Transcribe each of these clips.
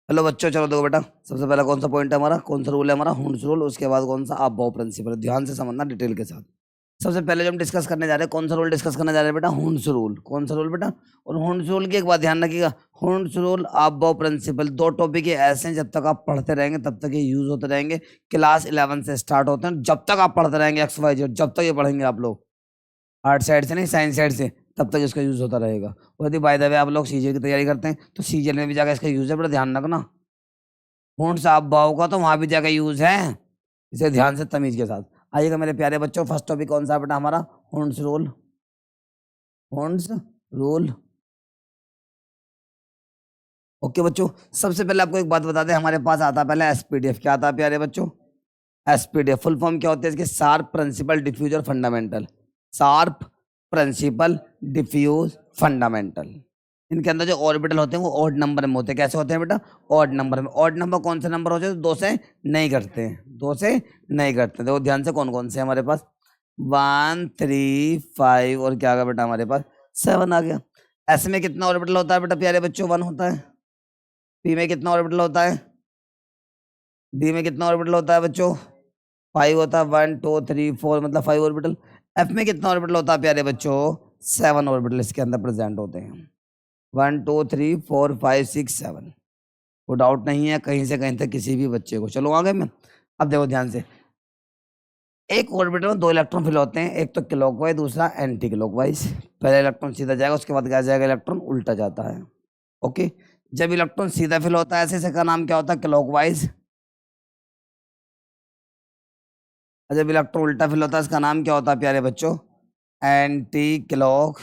Hello बच्चों, चलो देखो बेटा, सबसे पहला कौन सा पॉइंट है हमारा, कौन सा रूल है हमारा, हुंड्स रूल। उसके बाद कौन सा आप बाउ प्रिंसिपल। ध्यान से समझना डिटेल के साथ। सबसे पहले जो हम डिस्कस करने जा रहे हैं, कौन सा रूल डिस्कस करने जा रहे हैं बेटा, हुंड्स रूल। कौन सा रूल बेटा? और हुंड्स रूल की एक बात ध्यान रखिएगा, हुंड्स रूल आप बाउ प्रिंसिपल दो टॉपिक ऐसे हैं, जब तक आप पढ़ते रहेंगे तब तक ये यूज होते रहेंगे। क्लास 11 से स्टार्ट होते हैं, जब तक आप पढ़ते रहेंगे XYZ, जब तक ये पढ़ेंगे आप लोग, आर्ट साइड से नहीं साइंस साइड से, तब तक इसका यूज होता रहेगा। और यदि बाय द वे आप लोग सीजीएल की तैयारी करते हैं तो सीजीएल में भी जाकर इसका यूज है बेटा, ध्यान रखना। होंठ साफ भाव का तो वहां भी जाकर यूज है, इसे ध्यान से तमीज के साथ। आइएगा मेरे प्यारे बच्चों, फर्स्ट टॉपिक कौन सा बेटा हमारा, होंड्स रूल। होंड्स रूल, ओके बच्चों। सबसे पहले आपको एक बात बता दें, हमारे पास आता है पहले एसपीडीएफ। क्या आता है प्यारे बच्चों? एसपीडीएफ फुल फॉर्म क्या होती है इसके? शार्प प्रिंसिपल डिफ्यूज और fundamental. Sharp principal diffuse fundamental. इनके अंदर जो ऑर्बिटल होते हैं वो ऑड नंबर में होते हैं। कैसे होते हैं बेटा? ऑड नंबर में। ऑड नंबर कौन से नंबर होते हैं? दो से नहीं घटते हैं, दो से नहीं घटते। देखो ध्यान से, कौन कौन से हमारे पास, 1 3 5 और क्या आ गया बेटा हमारे पास, 7 आ गया। एस में कितना ऑर्बिटल होता है बेटा प्यारे बच्चों? 1 होता है। पी में कितना ऑर्बिटल होता है? डी में कितना ऑर्बिटल होता है बच्चों? 5 होता है। 1 2 3 4 मतलब 5 ऑर्बिटल। एफ में कितना ऑर्बिटल होता है प्यारे बच्चों? 7 ऑर्बिटल इसके अंदर प्रेजेंट होते हैं। 1 2 3 4 5 6 7। वो डाउट नहीं है कहीं से कहीं तक किसी भी बच्चे को। चलो आगे में, अब देखो ध्यान से, एक ऑर्बिटल में 2 इलेक्ट्रॉन फिल होते हैं, एक तो क्लॉकवाइज, दूसरा एंटी क्लॉकवाइज। पहले इलेक्ट्रॉन सीधा जाएगा, उसके बाद क्या जाएगा, इलेक्ट्रॉन उल्टा जाता है। ओके, जब इलेक्ट्रॉन सीधा फिल होता है ऐसे, इसका नाम क्या होता है, क्लॉकवाइज। और जब इलेक्ट्रॉन उल्टा फिल होता है इसका नाम क्या होता है प्यारे बच्चों, एंटी क्लॉक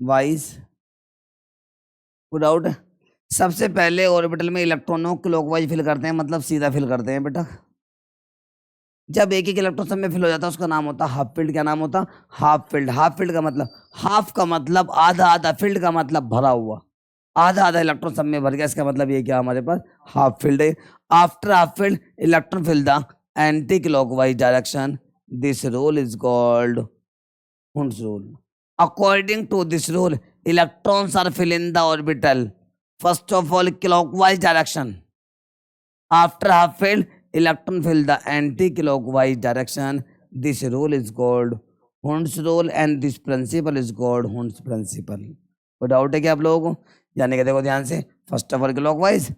वाइज। डाउट है? सबसे पहले ऑर्बिटल में इलेक्ट्रॉनों क्लॉकवाइज फिल करते हैं, मतलब सीधा फिल करते हैं बेटा। जब एक एक इलेक्ट्रॉन सब में फिल हो जाता है उसका नाम होता है हाफ फील्ड। क्या नाम होता है? Half field. हाफ फील्ड का मतलब, हाफ का मतलब आधा आधा, फील्ड का मतलब भरा हुआ। आधा आधा इलेक्ट्रॉन सब में भर गया, इसका मतलब ये क्या हमारे पास, हाफ फील्ड है। After half filled electron fill the anti clockwise direction, this rule is called Hund's rule. According to this rule, electrons are filled in the orbital, first of all clockwise direction. After half filled, electron fill the anti-clockwise direction. This rule is called Hund's rule and this principle is called Hund's principle. कोई doubt है क्या आप लोगों को? यानी कि देखो ध्यान से, first of all clockwise,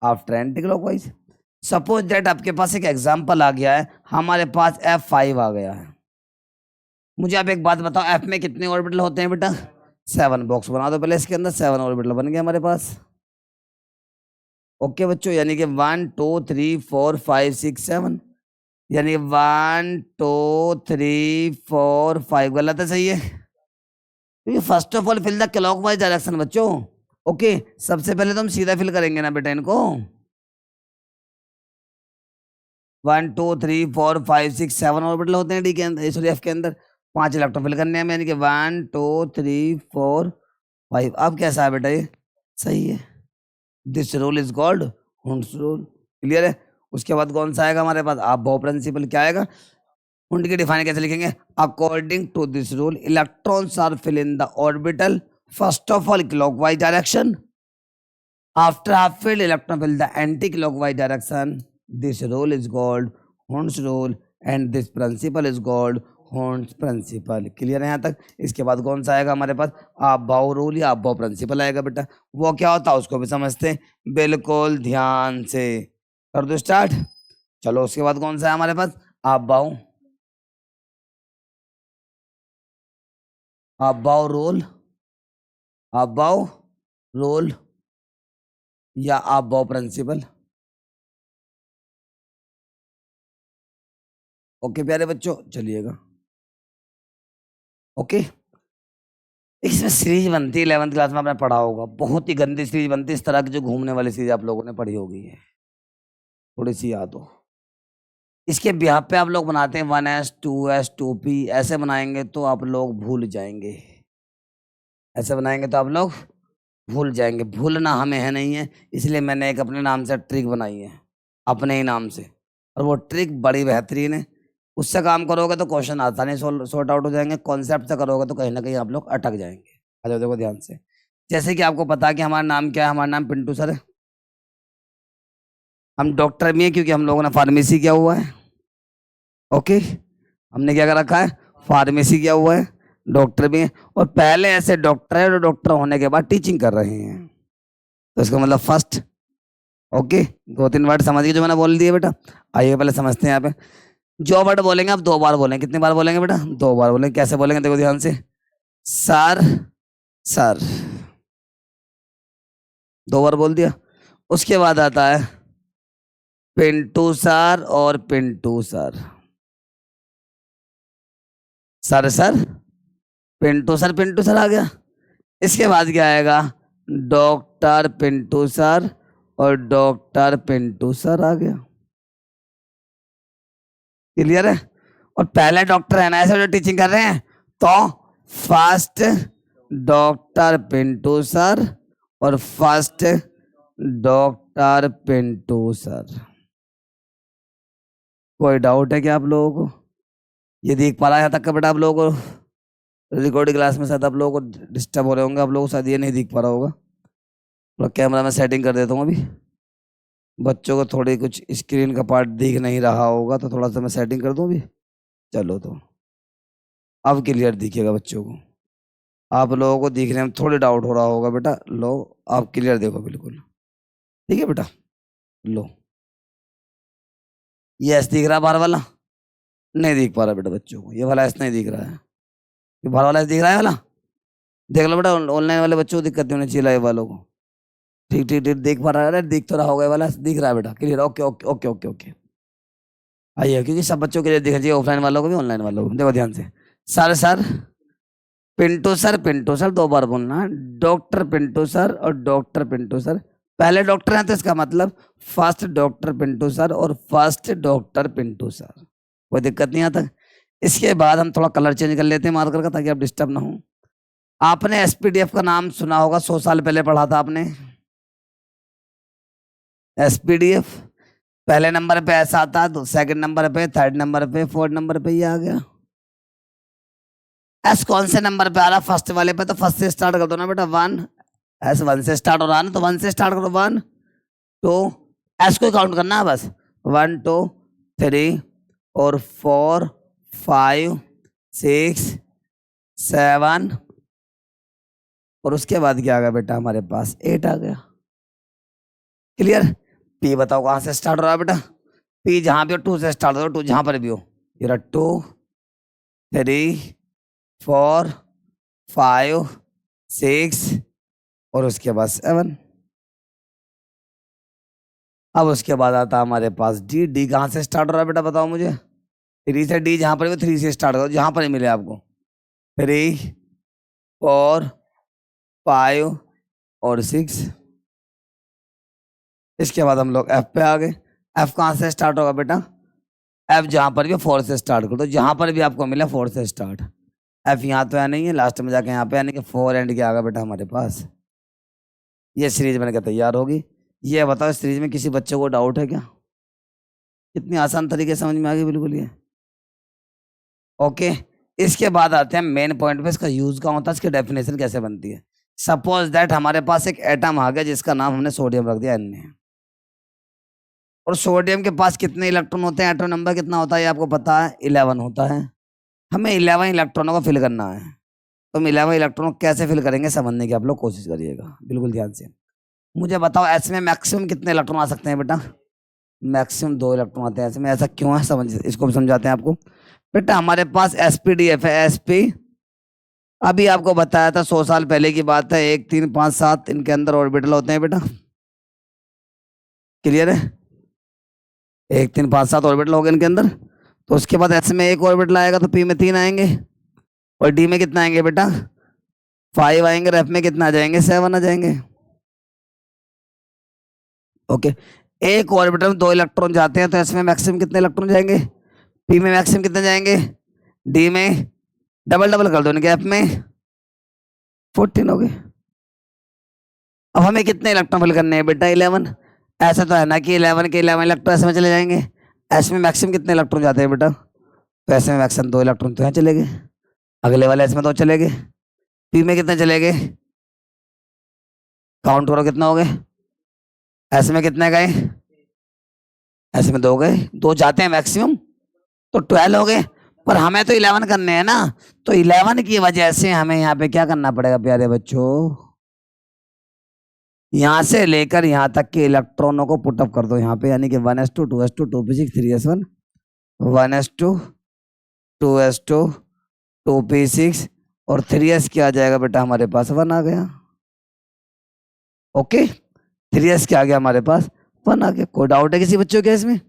after anti clockwise. Suppose that आपके पास एक एग्जांपल आ गया है, हमारे पास F5 आ गया है। मुझे आप एक बात बताओ, एफ में कितने ऑर्बिटल होते हैं बेटा? 7। बॉक्स बना दो पहले इसके अंदर, 7 ऑर्बिटल बन गए हमारे पास। ओके बच्चों, यानी कि 1 2 3 4 5 6 7, यानी 1 2 3 4 5 गलत है, सही है? क्योंकि first of all fill the clockwise direction बच्चों। ओके, सबसे पहले तो हम सीधा फिल करेंगे ना बेटा इनको। 1 2 3 4 5 6 7 ऑर्बिटल होते हैं डी के अंदर, सॉरी एफ के अंदर। 5 इलेक्ट्रॉन फिल करने हैं, यानी कि 1 2 3 4 5। अब कैसा है बेटा ये? सही है। This rule is called Hund's rule. Clear है? उसके बाद कौन सा आएगा हमारे पास, आप बाउ प्रिंसिपल। क्या आएगा? हुंड की डिफाइन कैसे लिखेंगे? According to this rule electrons are fill in the orbital, first of all clockwise direction, after half filled electron fill the anti clockwise direction. This rule is called Hund's rule and this principle is called Hund's principle. Clear है यहाँ तक? इसके बाद कौन सा आएगा हमारे पास, आप बाउ रूल या आप बाउ प्रिंसिपल आएगा बेटा। वो क्या होता है उसको भी समझते हैं, बिल्कुल ध्यान से। कर दो स्टार्ट। चलो उसके बाद कौन सा है हमारे पास, आप बाउ, आप बाउ रूल, आप बाउ रूल या आप बाउ प्रिंसिपल। ओके प्यारे बच्चों, चलिएगा। ओके, इसमें सीरीज बनती है 11th क्लास में, आपने पढ़ा होगा, बहुत ही गंदी सीरीज बनती है इस तरह की, जो घूमने वाली सीरीज आप लोगों ने पढ़ी होगी है, थोड़ी सी याद हो। इसके बिहाफ पे आप लोग बनाते हैं 1s 2s 2p, ऐसे बनाएंगे तो आप लोग भूल जाएंगे। ऐसे बनाएंगे तो आप लोग भूल जाएंगे। भूलना हमें है नहीं है, इसलिए मैंने एक अपने नाम से ट्रिक बनाई है, अपने ही नाम से, और वो ट्रिक बड़ी बेहतरीन है। उससे काम करोगे तो क्वेश्चन आसानी सॉर्ट आउट हो जाएंगे, कॉन्सेप्ट से करोगे तो कहीं ना कहीं आप लोग अटक जाएंगे। अच्छा देखो ध्यान से, जैसे कि आपको पता है कि हमारा नाम क्या है, हमारा नाम पिंटू सर है। हम डॉक्टर भी हैं क्योंकि हम लोगों ने फार्मेसी किया हुआ है। ओके, हमने क्या कर रखा है, फार्मेसी किया हुआ है, डॉक्टर भी हैं, और पहले ऐसे डॉक्टर है जो डॉक्टर होने के बाद टीचिंग कर रहे हैं, तो इसका मतलब फर्स्ट। ओके, 2-3 वर्ड समझिए जो मैंने बोल दिए बेटा। आइए पहले समझते हैं यहाँ पे। जो वर्ड बोलेंगे आप 2 बार बोलेंगे। कितनी बार बोलेंगे बेटा, 2 बार बोलेंगे। कैसे बोलेंगे देखो ध्यान से, सर, सर, 2 बार बोल दिया। उसके बाद आता है पिंटू सर और Pintu sir, sir sir, Pintu sir, Pintu sir आ गया। इसके बाद क्या आएगा, डॉक्टर पिंटू सर और डॉक्टर पिंटू सर आ गया। क्लियर है। और पहले डॉक्टर है ना ऐसे जो टीचिंग कर रहे हैं, तो फर्स्ट डॉक्टर पिंटू सर और फर्स्ट डॉक्टर पिंटू सर। कोई डाउट है क्या आप लोगों को? ये देख पा रहा है यहाँ तक का बेटा? आप लोगों को रिकॉर्डिंग क्लास में शायद आप लोगों को डिस्टर्ब हो रहे होंगे, आप लोगों को शायद ये नहीं दिख पा रहा होगा। थोड़ा कैमरा में सेटिंग कर देता हूँ अभी, बच्चों को थोड़ी कुछ स्क्रीन का पार्ट दिख नहीं रहा होगा, तो थोड़ा सा मैं सेटिंग कर दूँ अभी। चलो, तो अब क्लियर दिखेगा बच्चों को। आप लोगों को दिखने में थोड़ी डाउट हो रहा होगा बेटा, लो आप क्लियर देखो बिल्कुल। ठीक है बेटा, लो ये ऐसे दिख रहा है बाहर वाला? नहीं दिख पा रहा बेटा बच्चों को, ये वाला ऐसे नहीं दिख रहा है, ये बाहर वाला ऐसे दिख रहा है वाला। देख लो बेटा, ऑनलाइन वाले बच्चों को दिक्कत नहीं होनी चाहिए, लाइव वालों को। ठीक ठीक ठीक देख पा रहा है, दिख तो रहा होगा, ये वाला दिख रहा है बेटा, clear. Okay okay okay okay okay. आइए, क्योंकि सब बच्चों के लिए दिखना चाहिए, ऑफलाइन वालों को भी ऑनलाइन वालों को। देखो ध्यान से, sir sir, Pintu sir, Pintu sir 2 बार बोलना। डॉक्टर पिंटू सर और डॉक्टर पिंटू सर, पहले डॉक्टर हैं तो इसका मतलब फर्स्ट डॉक्टर पिंटू सर और फर्स्ट डॉक्टर पिंटू सर। कोई दिक्कत नहीं आता। इसके बाद हम थोड़ा कलर चेंज कर लेते हैं मार्कर का, ताकि आप डिस्टर्ब ना हो। आपने एसपीडीएफ का नाम सुना होगा, 100 साल पहले पढ़ा था आपने एसपीडीएफ। पहले नंबर पे ऐसा आता है, तो सेकंड नंबर पे, थर्ड नंबर पे, फोर्थ नंबर पे ये आ गया। एस कौन से नंबर पे आ रहा? फर्स्ट वाले पे, तो फर्स्ट से स्टार्ट कर दो ना बेटा। 1, एस 1 से स्टार्ट हो रहा है ना, तो 1 से स्टार्ट करो। 1 2, एस को काउंट करना है बस। 1 2 3 और 4 5 6 7, और उसके बाद क्या आ गया बेटा हमारे पास? 8 आ गया। क्लियर। पी बताओ कहां से स्टार्ट हो रहा है बेटा? पी जहां भी हो, 2 से स्टार्ट हो, 2 जहां पर भी हो। ये 2 3 4 5 6 और उसके बाद 7। अब उसके बाद आता हमारे पास डी। डी कहाँ से स्टार्ट हो रहा है बेटा बताओ मुझे? 3 से। डी जहां पर भी, 3 से स्टार्ट करो, जहां पर ही मिले आपको। 3 4 5 और 6। इसके बाद हम लोग एफ पे आ गए। एफ कहाँ से स्टार्ट होगा बेटा? एफ जहां पर भी 4 से स्टार्ट करो, तो जहां पर भी आपको मिला 4 से स्टार्ट। एफ यहाँ तो है नहीं है, लास्ट में जाके यहाँ पे, यानी कि 4 एंड क्या आ गया बेटा हमारे पास? ये सीरीज बनकर तैयार होगी। ये बताओ, इस सीरीज में किसी बच्चे को डाउट है क्या? कितनी आसान तरीके से समझ में आ गई बिल्कुल ये। ओके, इसके बाद आते हैं मेन पॉइंट पे, इसका यूज कहाँ होता है, इसकी डेफिनेशन कैसे बनती है। सपोज दैट हमारे पास एक एटम आ गया जिसका नाम हमने सोडियम रख दिया Na, और सोडियम के पास कितने इलेक्ट्रॉन होते हैं? एटम नंबर कितना होता है ये आपको पता है? 11 होता है। हमें 11 इलेक्ट्रॉनों को फिल करना है, तो हम 11 इलेक्ट्रॉन कैसे फिल करेंगे समझने की आप लोग कोशिश करिएगा बिल्कुल ध्यान से। मुझे बताओ एस में मैक्सिमम कितने इलेक्ट्रॉन आ सकते हैं बेटा? मैक्सिमम 2 इलेक्ट्रॉन आते हैं। ऐसे में ऐसा क्यों है, समझ, इसको भी समझाते हैं आपको। बेटा हमारे पास एसपीडीएफ है, एसपी अभी आपको बताया था 100 साल पहले की बात है। 1 3 5 7 इनके अंदर ऑर्बिटल होते हैं बेटा, क्लियर है? 1 3 5 7 ऑर्बिटल हो गए इनके अंदर। तो उसके बाद एस में 1 ऑर्बिटल आएगा, तो पी में 3 आएंगे, और डी में कितना आएंगे बेटा? 5 आएंगे, और एफ में कितना आ जाएंगे? 7 आ जाएंगे। ओके, एक ऑर्बिटल में 2 इलेक्ट्रॉन जाते हैं, तो एस में मैक्सिमम कितने इलेक्ट्रॉन जाएंगे? पी में मैक्सिमम कितने जाएंगे? डी में डबल डबल कर दो इनके, एफ में 14 हो गए। अब हमें कितने इलेक्ट्रॉन फिल करने हैं बेटा? 11। ऐसा तो है ना कि 11 के 11 इलेक्ट्रॉन एस में चले जाएंगे। एस में मैक्सिमम कितने इलेक्ट्रॉन जाते हैं बेटा? तो एस में मैक्सिमम 2 इलेक्ट्रॉन तो यहाँ चले गए, अगले वाले एस में 2 चले गए। पी में कितने चले गए? काउंट करो कितना हो गए? एस में कितने गए? ऐसे में 2 गए, 2 जाते हैं मैक्सिमम, तो 12 हो गए, पर हमें तो 11 करने हैं ना, तो 11 की वजह से हमें यहाँ पे क्या करना पड़ेगा प्यारे बच्चों, यहाँ से लेकर यहाँ तक के इलेक्ट्रॉनों को पुटअप कर दो यहाँ पे, यानी कि 1s2 2s2 2p6 3s1 1s2 2s2 2p6 और 3s क्या आ जाएगा बेटा हमारे पास 1 आ गया। ओके, 3s क्या आ गया हमारे पास 1 आ गया। कोई डाउट है किसी बच्चों के इसमें?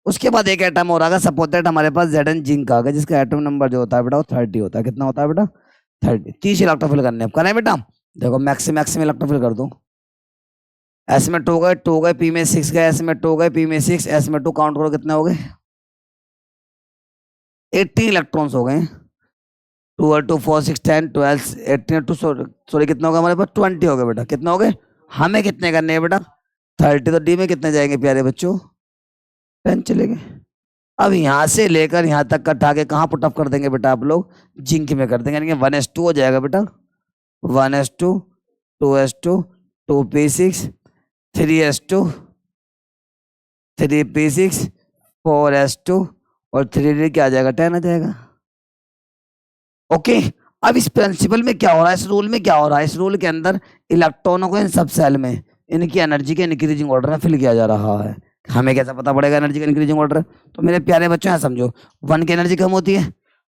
उसके बाद एक एटम और आ गया, सपोज दैट हमारे पास Zn जिंक आ गया, जिसका एटम नंबर जो होता है बेटा वो 30 होता है। कितना होता है बेटा 30। 30 इलेक्ट्रोफिल करने, अब करें बेटा, देखो मैक्सिमम इलेक्ट्रोफिल कर दो। एस में 2 गए, 2 गए, पी में 6 गए, एस में 2 गए, पी में 6, एस में 2, काउंट करो कितने हो गए 18 इलेक्ट्रॉन्स हो गए। 2 और 2 4 6 10 12 18 2 सॉरी कितना होगा हमारे पास 20 हो गए बेटा। कितना हो गए, हमें कितने करने हैं बेटा 30, तो डी में कितने जाएंगे प्यारे बच्चों 10 चले गए। अब यहाँ से लेकर यहाँ तक का उठा के कहाँ पुटअप कर देंगे बेटा आप लोग, जिंक में कर देंगे, यानी 1s2 हो जाएगा बेटा 1s2 2s2 2p6 3s2 3p6 4s2 और 3d क्या आ जाएगा 10 आ जाएगा। ओके, अब इस प्रिंसिपल में क्या हो रहा है, इस रूल में क्या हो रहा है, इस रूल के अंदर इलेक्ट्रॉनों को इन सब सेल में इनकी एनर्जी के इंक्रीजिंग ऑर्डर में फिल किया जा रहा है। हमें कैसा पता पड़ेगा एनर्जी का इंक्रीजिंग ऑर्डर? तो मेरे प्यारे बच्चों यहाँ समझो, 1 की एनर्जी कम होती है,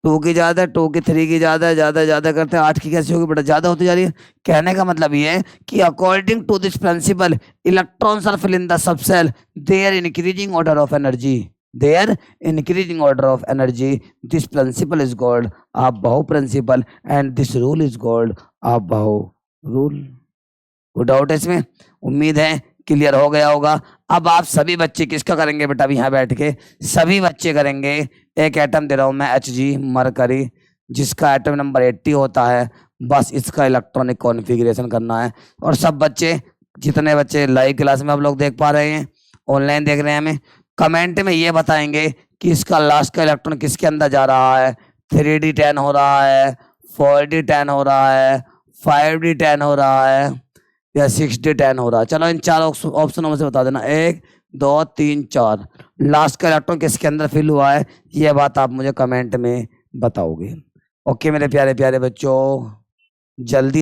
2 की ज्यादा है, 2 की 3 की ज्यादा है, ज्यादा ज्यादा करते हैं 8 की कैसे होगी बेटा ज्यादा होती जा रही है। कहने का मतलब ये है कि according to this principle electrons are fill in the sub shell their increasing order of energy, their increasing order of energy. This principle is called Abbaugh principle and this rule is called Abbaugh rule. कोई doubt है इसमें? उम्मीद है clear हो गया होगा। अब आप सभी बच्चे किसका करेंगे बेटा, अभी यहाँ बैठ के सभी बच्चे करेंगे, एक एटम दे रहा हूं मैं Hg मरकरी, जिसका एटम नंबर 80 होता है, बस इसका इलेक्ट्रॉनिक कॉन्फ़िगरेशन करना है। और सब बच्चे, जितने बच्चे लाइव क्लास में आप लोग देख पा रहे हैं, ऑनलाइन देख रहे हैं हमें, कमेंट में ये बताएंगे कि इसका लास्ट का इलेक्ट्रॉन किसके अंदर जा रहा है, 3d10 हो रहा है, 4d10 हो रहा है, 5d10 हो रहा है या 6d10 हो रहा है। चलो इन 4 ऑप्शनों में से बता देना, 1 2 3 4 लास्ट का इलेक्ट्रॉन किसके अंदर फिल हुआ है, ये बात आप मुझे कमेंट में बताओगे। ओके मेरे प्यारे प्यारे बच्चों, जल्दी